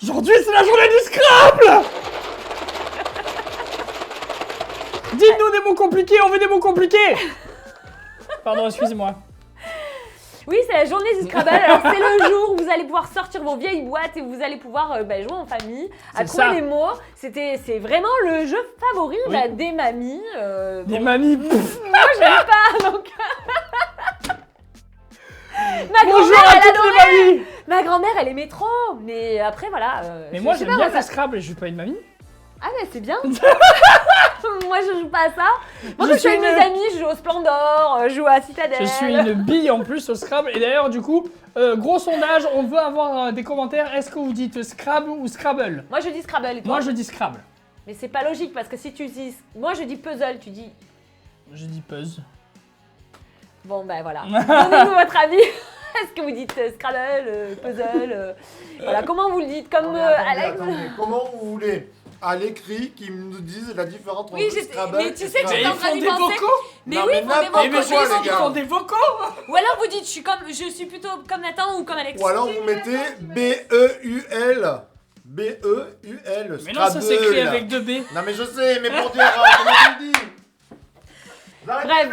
Aujourd'hui, c'est la journée du Scrabble. Dites-nous des mots compliqués, on veut des mots compliqués. Pardon, excusez-moi. Oui, c'est la journée du Scrabble. Alors, c'est le jour où vous allez pouvoir sortir vos vieilles boîtes et vous allez pouvoir jouer en famille, à trouver les mots. C'est vraiment le jeu favori des mamies. Des mamies. Moi, j'aime pas, donc. Bonjour à toutes les mamies. Ma grand-mère, elle aimait trop. Mais après, voilà. Mais moi, j'aime bien le Scrabble et je suis pas une mamie. Ah, mais c'est bien. Moi, je joue pas à ça. Moi, je suis avec mes amis, je joue au Splendor, je joue à Citadel. Je suis une bille en plus au Scrabble. Et d'ailleurs, du coup, gros sondage, on veut avoir des commentaires. Est-ce que vous dites Scrabble ou Scrabble? Moi, je dis Scrabble. Et toi? Moi, je dis Scrabble. Mais c'est pas logique parce que si tu dis. Moi, je dis puzzle, tu dis. Je dis puzzle. Bon, ben voilà. Donnez-nous votre avis. Est-ce que vous dites Scrabble, puzzle voilà, comment vous le dites? Comme Alex. Comment vous voulez à l'écrit qu'ils nous disent la différence entre Scrabble mais tu sais que Mais j'étais en ils train font d'y des penser. vocaux. Mais Non, oui, mais ils font des n'importe vocaux. quoi, les Ils gars. font des vocaux. Ou alors vous dites je suis plutôt comme Nathan ou comme Alex. Ou alors vous mettez B-E-U-L. B-E-U-L. Mais non, ça s'écrit avec 2 B. Non mais je sais, mais pour dire comment tu le dis. Bref,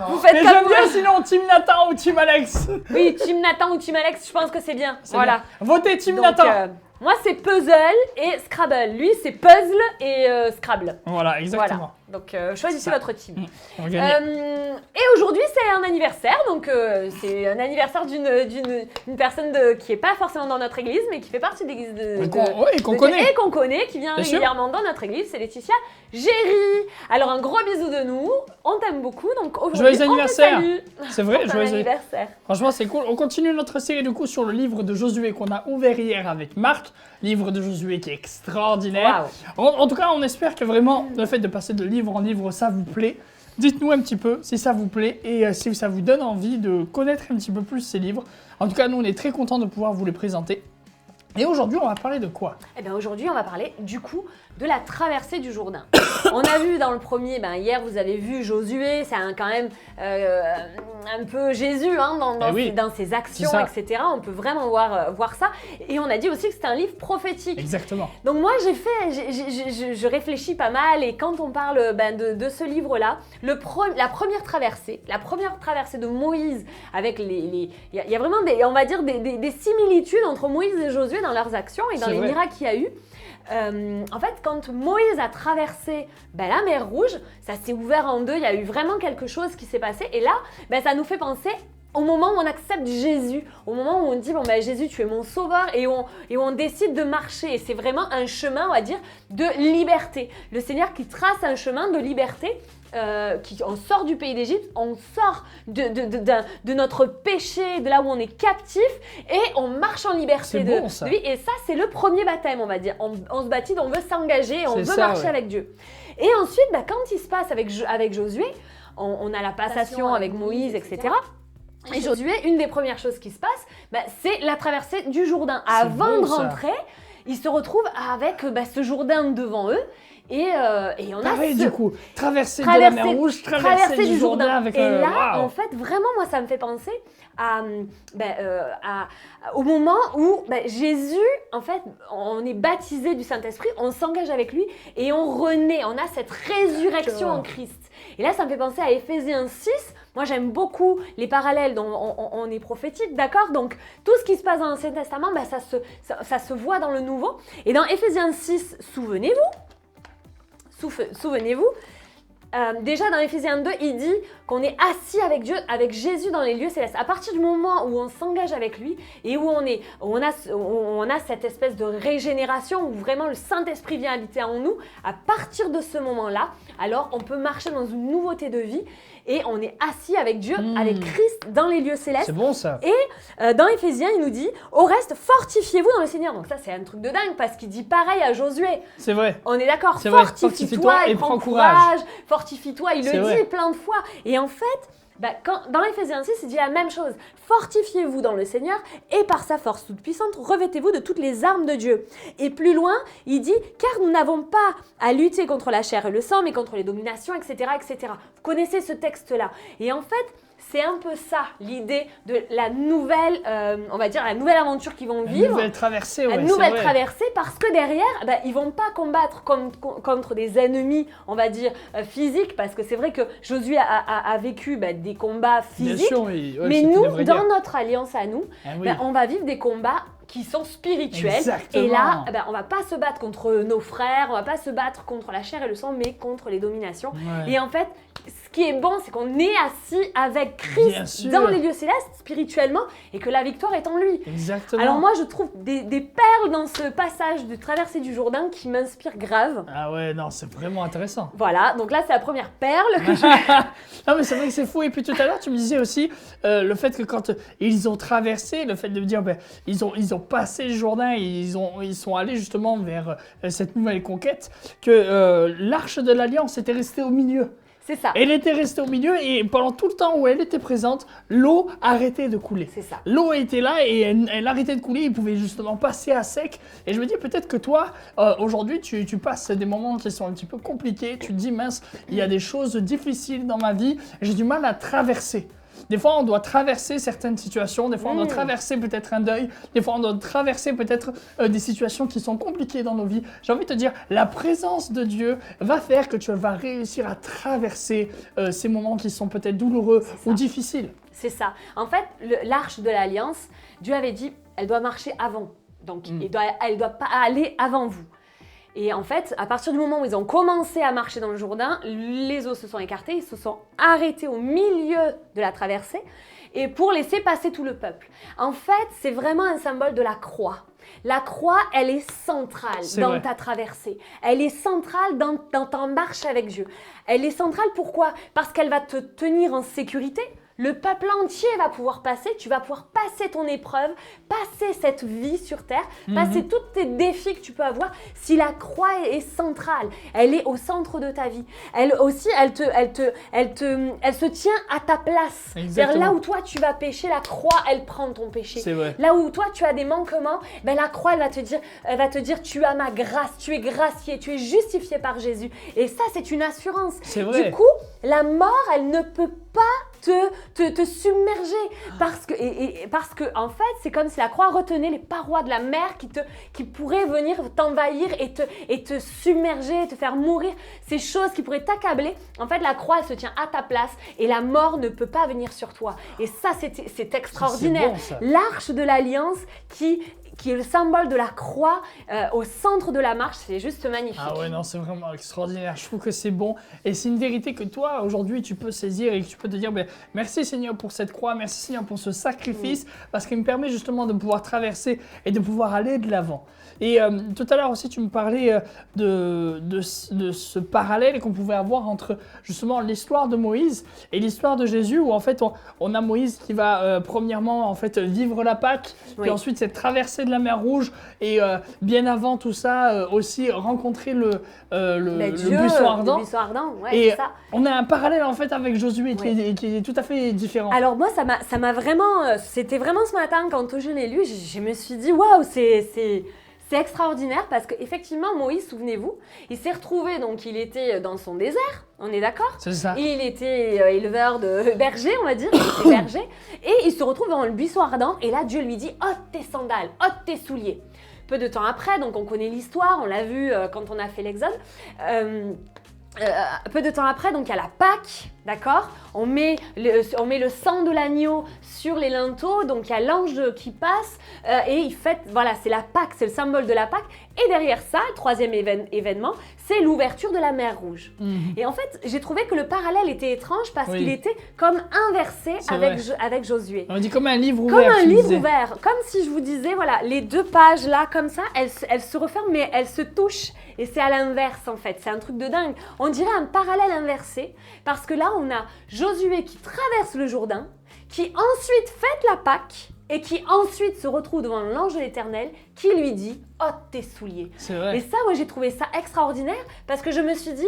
vous Vous faites Mais comme j'aime vous. bien sinon Team Nathan ou Team Alex. Oui, Team Nathan ou Team Alex, je pense que c'est bien. C'est Voilà. bien. Votez Team Donc, Nathan. moi, c'est puzzle et Scrabble. Lui, c'est puzzle et Scrabble. Voilà, exactement. Donc, choisissez Ça. votre team. On va gagner. Et aujourd'hui, c'est un anniversaire. Donc, c'est un anniversaire d'une personne qui n'est pas forcément dans notre église, mais qui fait partie de l'église Qu'on connaît. Et qu'on connaît, qui vient Bien sûr. régulièrement dans notre église. C'est Laetitia Géry. Alors, un gros bisou de nous. On t'aime beaucoup. Donc, aujourd'hui, Joyeux on te anniversaire. salue. C'est vrai, Pour ton joyeux anniversaire. Franchement, c'est cool. On continue notre série du coup sur le livre de Josué qu'on a ouvert hier avec Marc. Livre de Josué qui est extraordinaire. En tout cas, on espère que vraiment le fait de passer de livre en livre, ça vous plaît. Dites-nous un petit peu si ça vous plaît et si ça vous donne envie de connaître un petit peu plus ces livres. En tout cas, nous, on est très contents de pouvoir vous les présenter. Et aujourd'hui, on va parler de quoi? Eh bien aujourd'hui, on va parler du coup de la traversée du Jourdain. On a vu dans le premier, hier vous avez vu Josué, c'est quand même un peu Jésus dans ses actions, etc. On peut vraiment voir ça. Et on a dit aussi que c'était un livre prophétique. Exactement. Donc moi je réfléchis pas mal et quand on parle de ce livre-là, la première traversée de Moïse avec il y a vraiment on va dire des similitudes entre Moïse et Josué dans leurs actions et dans les miracles qu'il y a eu. En fait, quand Moïse a traversé la mer Rouge, ça s'est ouvert en deux, il y a eu vraiment quelque chose qui s'est passé. Et là, ça nous fait penser au moment où on accepte Jésus, au moment où on dit Jésus, tu es mon sauveur, et on décide de marcher. Et c'est vraiment un chemin, on va dire, de liberté. Le Seigneur qui trace un chemin de liberté. On sort du pays d'Égypte, on sort de notre péché, de là où on est captif, et on marche en liberté de lui. Et ça, c'est le premier baptême, on va dire. On se baptise, on veut s'engager, on veut marcher avec Dieu. Et ensuite, quand il se passe avec Josué, on a la passation avec Moïse, etc. Et Josué, une des premières choses qui se passe, c'est la traversée du Jourdain. Avant de rentrer, ils se retrouvent avec ce Jourdain devant eux. Et on a du coup, traverser de la mer Rouge, traverser du Jourdain avec... Et là, en fait, vraiment, moi, ça me fait penser au moment où Jésus, en fait, on est baptisé du Saint-Esprit, on s'engage avec lui et on renaît, on a cette résurrection en Christ. Et là, ça me fait penser à Éphésiens 6. Moi, j'aime beaucoup les parallèles dont on est prophétique, d'accord? Donc, tout ce qui se passe dans l'Ancien Testament, ça se voit dans le Nouveau. Et dans Éphésiens 6, souvenez-vous, déjà dans Éphésiens 2, il dit qu'on est assis avec Dieu, avec Jésus dans les lieux célestes. À partir du moment où on s'engage avec lui et où on a cette espèce de régénération où vraiment le Saint-Esprit vient habiter en nous, à partir de ce moment-là, alors on peut marcher dans une nouveauté de vie et on est assis avec Dieu, avec Christ dans les lieux célestes. C'est bon ça. Et dans Éphésiens, il nous dit « Au reste, fortifiez-vous dans le Seigneur ». Donc ça, c'est un truc de dingue parce qu'il dit pareil à Josué. C'est vrai. On est d'accord, C'est vrai. fortifie-toi et prends courage. Fortifie-toi, il le dit plein de fois. Et en fait, dans Éphésiens 6, il dit la même chose. Fortifiez-vous dans le Seigneur et par sa force toute puissante, revêtez-vous de toutes les armes de Dieu. Et plus loin, il dit « Car nous n'avons pas à lutter contre la chair et le sang, mais contre les dominations, etc. etc. » Vous connaissez ce texte-là. Et en fait, c'est un peu ça l'idée de la nouvelle, on va dire la nouvelle aventure qu'ils vont vivre. Une nouvelle traversée, ouais. Une nouvelle traversée parce que derrière, ils vont pas combattre contre des ennemis, on va dire, physiques, parce que c'est vrai que Josué a vécu des combats physiques. Bien sûr, oui. Ouais, mais nous, dans notre alliance à nous, on va vivre des combats qui sont spirituels. Exactement. Et là, on va pas se battre contre nos frères, on va pas se battre contre la chair et le sang, mais contre les dominations. Ouais. Et en fait, ce qui est bon, c'est qu'on est assis avec Christ dans les lieux célestes, spirituellement, et que la victoire est en lui. Exactement. Alors moi, je trouve des perles dans ce passage de traversée du Jourdain qui m'inspirent grave. Ah ouais, non, c'est vraiment intéressant. Voilà, donc là, c'est la première perle que je... Non, mais c'est vrai que c'est fou. Et puis tout à l'heure, tu me disais aussi le fait que quand ils ont traversé, le fait de me dire, ils ont passé le Jourdain et ils sont allés justement vers cette nouvelle conquête, que l'arche de l'Alliance était restée au milieu. C'est ça. Elle était restée au milieu et pendant tout le temps où elle était présente, l'eau arrêtait de couler. C'est ça. L'eau était là et elle arrêtait de couler, ils pouvaient justement passer à sec. Et je me dis peut-être que toi, aujourd'hui, tu passes des moments qui sont un petit peu compliqués, tu te dis mince, il y a des choses difficiles dans ma vie, j'ai du mal à traverser. Des fois, on doit traverser certaines situations, des fois, on doit traverser peut-être un deuil, des fois, on doit traverser peut-être des situations qui sont compliquées dans nos vies. J'ai envie de te dire, la présence de Dieu va faire que tu vas réussir à traverser ces moments qui sont peut-être douloureux ou difficiles. C'est ça. En fait, l'arche de l'Alliance, Dieu avait dit, elle doit marcher avant. Donc, elle doit pas aller avant vous. Et en fait, à partir du moment où ils ont commencé à marcher dans le Jourdain, les eaux se sont écartées, ils se sont arrêtés au milieu de la traversée et pour laisser passer tout le peuple. En fait, c'est vraiment un symbole de la croix. La croix, elle est centrale dans ta traversée. Elle est centrale dans ta marche avec Dieu. Elle est centrale pourquoi? Parce qu'elle va te tenir en sécurité. Le peuple entier va pouvoir passer, tu vas pouvoir passer ton épreuve, passer cette vie sur terre, passer tous tes défis que tu peux avoir si la croix est centrale, elle est au centre de ta vie. Elle aussi, elle se tient à ta place. C'est-à-dire là où toi tu vas pécher, la croix elle prend ton péché. C'est vrai. Là où toi tu as des manquements, la croix elle va te dire tu as ma grâce, tu es gracié, tu es justifié par Jésus. Et ça c'est une assurance. C'est vrai. Du coup, la mort elle ne peut pas te submerger parce que en fait c'est comme si la croix retenait les parois de la mer qui pourraient venir t'envahir et te submerger, te faire mourir, ces choses qui pourraient t'accabler. En fait la croix elle se tient à ta place et la mort ne peut pas venir sur toi et ça c'est extraordinaire. C'est bon, ça. L'arche de l'Alliance qui est le symbole de la croix au centre de la marche, c'est juste magnifique. Ah ouais, non, c'est vraiment extraordinaire. Je trouve que c'est bon. Et c'est une vérité que toi, aujourd'hui, tu peux saisir et que tu peux te dire, merci Seigneur pour cette croix, merci Seigneur pour ce sacrifice, parce qu'il me permet justement de pouvoir traverser et de pouvoir aller de l'avant. Et tout à l'heure aussi, tu me parlais de ce parallèle qu'on pouvait avoir entre justement l'histoire de Moïse et l'histoire de Jésus, où en fait, on a Moïse qui va premièrement en fait vivre la Pâque, puis ensuite cette traversée de la mer Rouge, et bien avant tout ça, aussi rencontrer le buisson ardent. Le buisson ardent, et c'est ça. On a un parallèle en fait avec Josué qui est tout à fait différent. Alors moi, ça m'a vraiment, c'était vraiment ce matin quand je l'ai lu, je me suis dit waouh, c'est extraordinaire parce qu'effectivement, Moïse, souvenez-vous, il s'est retrouvé, donc il était dans son désert, on est d'accord? C'est ça. Il était éleveur de bergers, on va dire, berger, et il se retrouve dans le buisson ardent, et là, Dieu lui dit « ôte tes sandales, ôte tes souliers ». Peu de temps après, donc on connaît l'histoire, on l'a vu quand on a fait l'Exode, peu de temps après, donc il y a la Pâque, d'accord? On met le sang de l'agneau sur les linteaux, donc il y a l'ange qui passe et il fête, voilà, c'est la Pâque, c'est le symbole de la Pâque. Et derrière ça, le troisième événement, c'est l'ouverture de la mer Rouge. Et en fait, j'ai trouvé que le parallèle était étrange parce qu'il était comme inversé avec Josué. On dit comme un livre ouvert. Comme un livre ouvert, comme si je vous disais, voilà, les deux pages là, comme ça, elles se referment, mais elles se touchent. Et c'est à l'inverse en fait, c'est un truc de dingue. On dirait un parallèle inversé, parce que là on a Josué qui traverse le Jourdain, qui ensuite fête la Pâque, et qui ensuite se retrouve devant l'ange de l'Éternel qui lui dit « ôte tes souliers ». C'est vrai. Et ça, moi, j'ai trouvé ça extraordinaire parce que je me suis dit,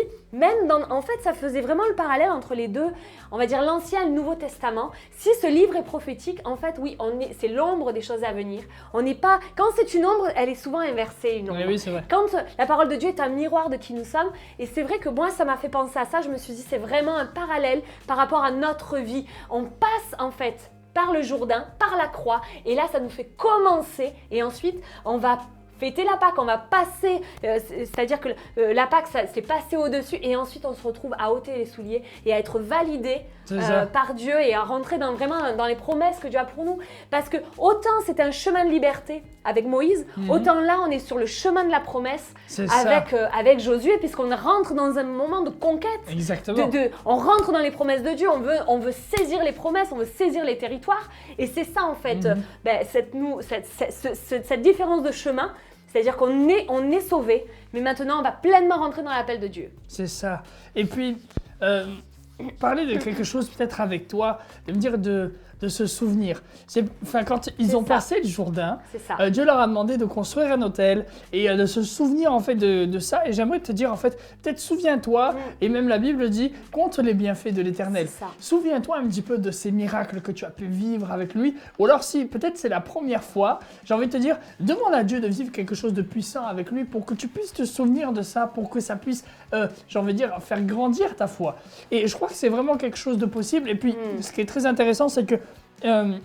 en fait, ça faisait vraiment le parallèle entre les deux, on va dire l'Ancien et le Nouveau Testament. Si ce livre est prophétique, en fait, oui, c'est l'ombre des choses à venir. On n'est pas, quand c'est une ombre, elle est souvent inversée, une ombre. Oui, c'est vrai. Quand la parole de Dieu est un miroir de qui nous sommes, et c'est vrai que moi, ça m'a fait penser à ça, je me suis dit, c'est vraiment un parallèle par rapport à notre vie. On passe, en fait, par le Jourdain, par la croix, et là, ça nous fait commencer, et ensuite, on va fêter la Pâque, on va passer, c'est-à-dire que la Pâque, c'est passé au-dessus, et ensuite, on se retrouve à ôter les souliers et à être validé par Dieu et à rentrer vraiment dans les promesses que Dieu a pour nous. Parce que autant c'était un chemin de liberté avec Moïse, autant là, on est sur le chemin de la promesse avec Josué, puisqu'on rentre dans un moment de conquête. Exactement. On rentre dans les promesses de Dieu, on veut saisir les promesses, on veut saisir les territoires. Et c'est ça, en fait, cette différence de chemin. C'est-à-dire qu'on est sauvé, mais maintenant on va pleinement rentrer dans l'appel de Dieu. C'est ça. Et puis, parler de quelque chose peut-être avec toi, de me dire de se souvenir. Quand ils ont passé le Jourdain, Dieu leur a demandé de construire un autel et de se souvenir en fait de ça. Et j'aimerais te dire en fait, peut-être souviens-toi, et même la Bible dit, compte les bienfaits de l'Éternel. Souviens-toi un petit peu de ces miracles que tu as pu vivre avec lui. Ou alors si peut-être c'est la première fois, j'ai envie de te dire, demande à Dieu de vivre quelque chose de puissant avec lui pour que tu puisses te souvenir de ça, pour que ça puisse, j'ai envie de dire, faire grandir ta foi. Et je crois que c'est vraiment quelque chose de possible. Et puis, ce qui est très intéressant, c'est que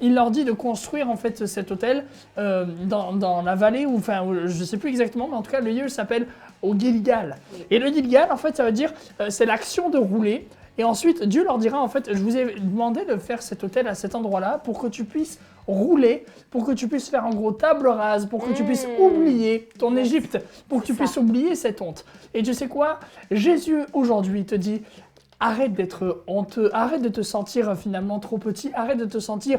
il leur dit de construire en fait cet hôtel dans la vallée, je ne sais plus exactement, mais en tout cas le lieu s'appelle au Gilgal. Et le Gilgal, en fait, ça veut dire c'est l'action de rouler. Et ensuite, Dieu leur dira, en fait, je vous ai demandé de faire cet hôtel à cet endroit-là pour que tu puisses rouler, pour que tu puisses faire en gros table rase, pour que tu puisses oublier ton Égypte, pour que tu puisses oublier cette honte. Et tu sais quoi? Jésus aujourd'hui te dit, arrête d'être honteux, arrête de te sentir finalement trop petit, arrête de te sentir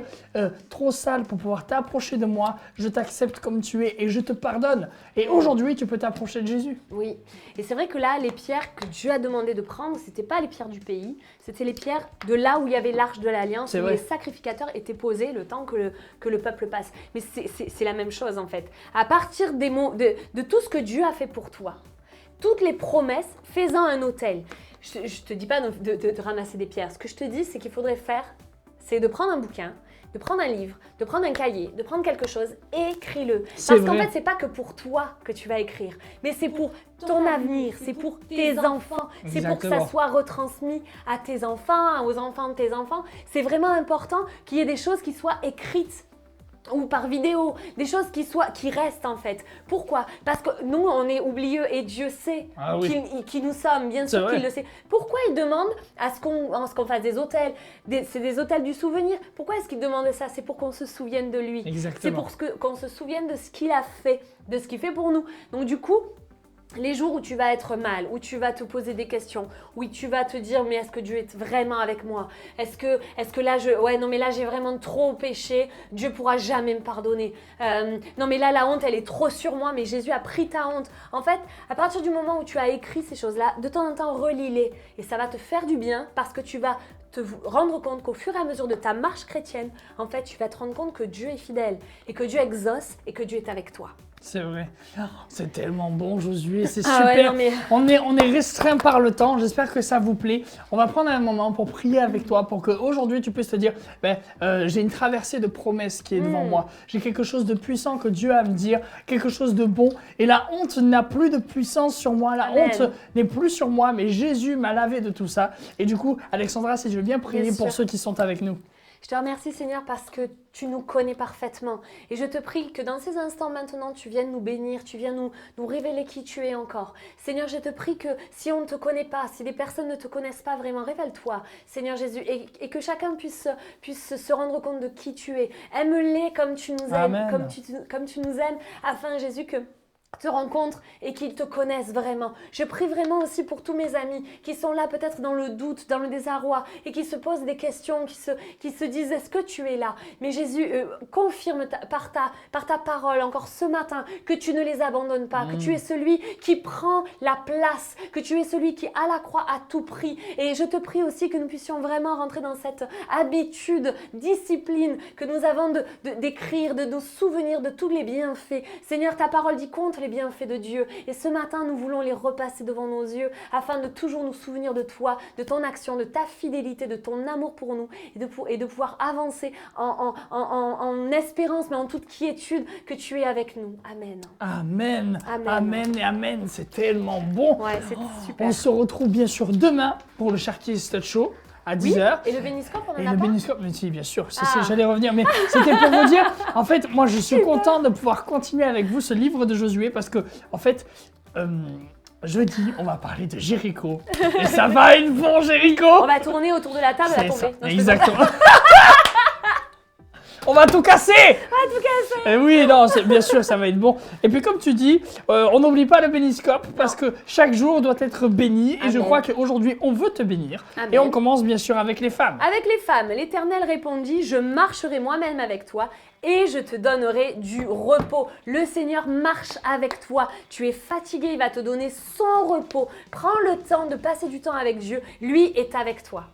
trop sale pour pouvoir t'approcher de moi. Je t'accepte comme tu es et je te pardonne. Et aujourd'hui, tu peux t'approcher de Jésus. Oui, et c'est vrai que là, les pierres que Dieu a demandé de prendre, ce n'étaient pas les pierres du pays, c'était les pierres de là où il y avait l'arche de l'Alliance, où les sacrificateurs étaient posés le temps que le peuple passe. Mais c'est la même chose en fait. À partir des mots, de tout ce que Dieu a fait pour toi, toutes les promesses, fais-en un autel. Je ne te dis pas de ramasser des pierres. Ce que je te dis, c'est qu'il faudrait faire, c'est de prendre un bouquin, de prendre un livre, de prendre un cahier, de prendre quelque chose, écris-le. Parce qu'en fait, c'est pas que pour toi que tu vas écrire, mais c'est pour ton avenir, c'est pour tes enfants, c'est pour que ça soit retransmis à tes enfants, aux enfants de tes enfants. C'est vraiment important qu'il y ait des choses qui soient écrites ou par vidéo, des choses qui restent en fait. Pourquoi? Parce que nous, on est oublieux et Dieu sait qui nous sommes, bien sûr qu'il le sait. Pourquoi il demande à ce qu'on fasse des autels? C'est des autels du souvenir. Pourquoi est-ce qu'il demande ça? C'est pour qu'on se souvienne de lui. C'est pour qu'on se souvienne de ce qu'il a fait, de ce qu'il fait pour nous. Donc du coup, les jours où tu vas être mal, où tu vas te poser des questions, où tu vas te dire mais est-ce que Dieu est vraiment avec moi? Est-ce que là là j'ai vraiment trop péché, Dieu pourra jamais me pardonner. Non mais là la honte elle est trop sur moi, mais Jésus a pris ta honte. En fait, à partir du moment où tu as écrit ces choses-là, de temps en temps relis-les et ça va te faire du bien parce que tu vas te rendre compte qu'au fur et à mesure de ta marche chrétienne, en fait, tu vas te rendre compte que Dieu est fidèle et que Dieu exauce et que Dieu est avec toi. C'est vrai. C'est tellement bon, Josué. C'est super. On est restreint par le temps. J'espère que ça vous plaît. On va prendre un moment pour prier avec toi pour qu'aujourd'hui, tu puisses te dire j'ai une traversée de promesses qui est devant moi. J'ai quelque chose de puissant que Dieu a à me dire, quelque chose de bon. Et la honte n'a plus de puissance sur moi. La honte n'est plus sur moi, mais Jésus m'a lavé de tout ça. Et du coup, Alexandra, si tu veux bien prier pour ceux qui sont avec nous. Je te remercie Seigneur parce que tu nous connais parfaitement et je te prie que dans ces instants maintenant tu viennes nous bénir, tu viennes nous révéler qui tu es encore. Seigneur, je te prie que si on ne te connaît pas, si des personnes ne te connaissent pas vraiment, révèle-toi Seigneur Jésus et que chacun puisse se rendre compte de qui tu es. Aime-les comme tu nous aimes, comme tu nous aimes afin Jésus que te rencontrent et qu'ils te connaissent vraiment. Je prie vraiment aussi pour tous mes amis qui sont là peut-être dans le doute, dans le désarroi et qui se posent des questions, qui se disent est-ce que tu es là? Mais Jésus, confirme par ta parole encore ce matin que tu ne les abandonnes pas, que tu es celui qui prend la place, que tu es celui qui à la croix à tout prix. Et je te prie aussi que nous puissions vraiment rentrer dans cette habitude, discipline que nous avons d'écrire, de nous souvenir de tous les bienfaits. Seigneur, ta parole dit compte les bienfaits de Dieu. Et ce matin, nous voulons les repasser devant nos yeux afin de toujours nous souvenir de toi, de ton action, de ta fidélité, de ton amour pour nous et de pouvoir avancer en espérance, mais en toute quiétude que tu es avec nous. Amen. Amen. Amen. Amen et amen. C'est tellement bon. Ouais, c'est super. On se retrouve bien sûr demain pour le Chartier Stud Show. À 10h. Et le Béniscope, on en a pas? Et le Béniscope, mais si, bien sûr, j'allais revenir, mais c'était pour vous dire, en fait, moi je suis content de pouvoir continuer avec vous ce livre de Josué parce que, en fait, jeudi, on va parler de Jéricho. Et ça va être bon, Jéricho! On va tourner autour de la table à tomber. Non, exactement. On va tout casser! On va tout casser! Et oui, non, bien sûr, ça va être bon. Et puis comme tu dis, on n'oublie pas le béniscope parce que chaque jour doit être béni. Amen. Et je crois qu'aujourd'hui, on veut te bénir. Amen. Et on commence bien sûr avec les femmes. Avec les femmes, l'Éternel répondit, je marcherai moi-même avec toi et je te donnerai du repos. Le Seigneur marche avec toi. Tu es fatigué, il va te donner son repos. Prends le temps de passer du temps avec Dieu. Lui est avec toi.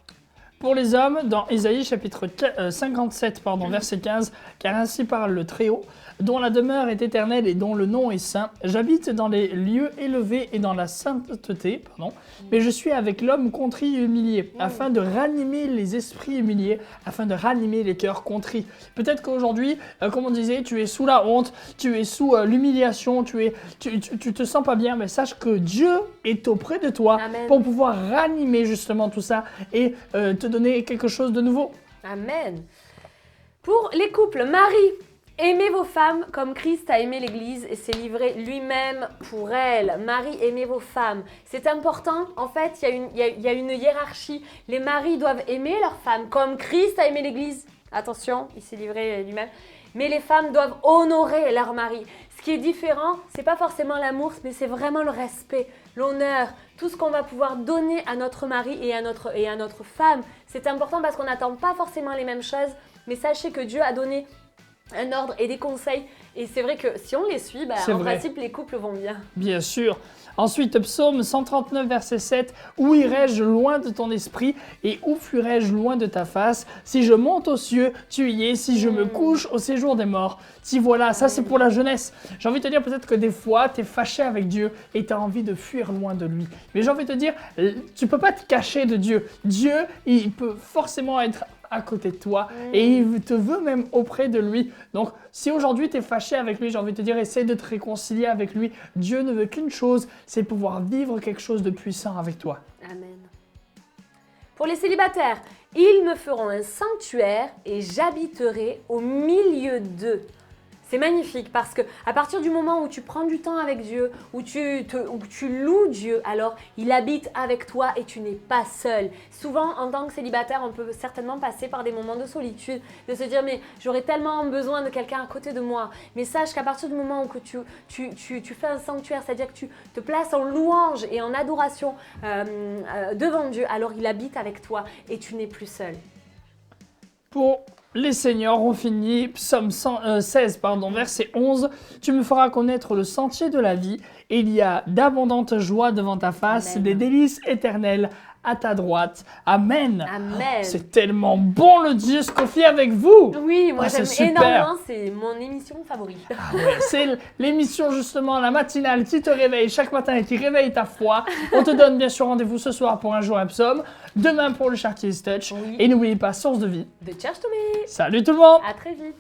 Pour les hommes, dans Ésaïe chapitre 57, verset 15, car ainsi parle le Très-Haut, dont la demeure est éternelle et dont le nom est saint. J'habite dans les lieux élevés et dans la sainteté, mais je suis avec l'homme contrit et humilié, afin de ranimer les esprits humiliés, afin de ranimer les cœurs contrits. Peut-être qu'aujourd'hui, comme on disait, tu es sous la honte, tu es sous l'humiliation, tu te sens pas bien, mais sache que Dieu est auprès de toi. Amen. Pour pouvoir ranimer justement tout ça et te donner quelque chose de nouveau. Amen. Pour les couples, Marie, aimez vos femmes comme Christ a aimé l'Église et s'est livré lui-même pour elle. Marie, aimez vos femmes. C'est important. En fait, il y a une hiérarchie. Les maris doivent aimer leurs femmes comme Christ a aimé l'Église. Attention, il s'est livré lui-même. Mais les femmes doivent honorer leur mari. Ce qui est différent, c'est pas forcément l'amour, mais c'est vraiment le respect, l'honneur, tout ce qu'on va pouvoir donner à notre mari et à notre femme. C'est important parce qu'on n'attend pas forcément les mêmes choses, mais sachez que Dieu a donné un ordre et des conseils. Et c'est vrai que si on les suit, principe, les couples vont bien. Bien sûr. Ensuite, Psaume 139, verset 7. Où irai-je loin de ton esprit et où fuirai-je loin de ta face? Si je monte aux cieux, tu y es. Si je me couche au séjour des morts. Si voilà, ça c'est pour la jeunesse. J'ai envie de te dire peut-être que des fois, tu es fâché avec Dieu et tu as envie de fuir loin de lui. Mais j'ai envie de te dire, tu peux pas te cacher de Dieu. Dieu, il peut forcément être à côté de toi et il te veut même auprès de lui. Donc, si aujourd'hui tu es fâché avec lui, j'ai envie de te dire, essaie de te réconcilier avec lui. Dieu ne veut qu'une chose, c'est pouvoir vivre quelque chose de puissant avec toi. Amen. Pour les célibataires, ils me feront un sanctuaire et j'habiterai au milieu d'eux. C'est magnifique parce que à partir du moment où tu prends du temps avec Dieu, où tu loues Dieu, alors il habite avec toi et tu n'es pas seul. Souvent, en tant que célibataire, on peut certainement passer par des moments de solitude, de se dire mais j'aurais tellement besoin de quelqu'un à côté de moi. Mais sache qu'à partir du moment où tu fais un sanctuaire, c'est-à-dire que tu te places en louange et en adoration devant Dieu, alors il habite avec toi et tu n'es plus seul. Pour les seigneurs, on finit Psaume 16, verset 11. Tu me feras connaître le sentier de la vie et il y a d'abondantes joies devant ta face, Amen. des délices éternelles à ta droite. Amen. Amen. C'est tellement bon le Dieu se confier avec vous. Oui, moi c'est j'aime super. énormément, c'est mon émission favorite. Ah ouais, c'est l'émission justement, la matinale qui te réveille chaque matin et qui réveille ta foi. On te donne bien sûr rendez-vous ce soir pour un jour à Psaume, demain pour le Chartier's Touch. Oui. Et n'oubliez pas, source de vie. The Church to me. Salut tout le monde. À très vite.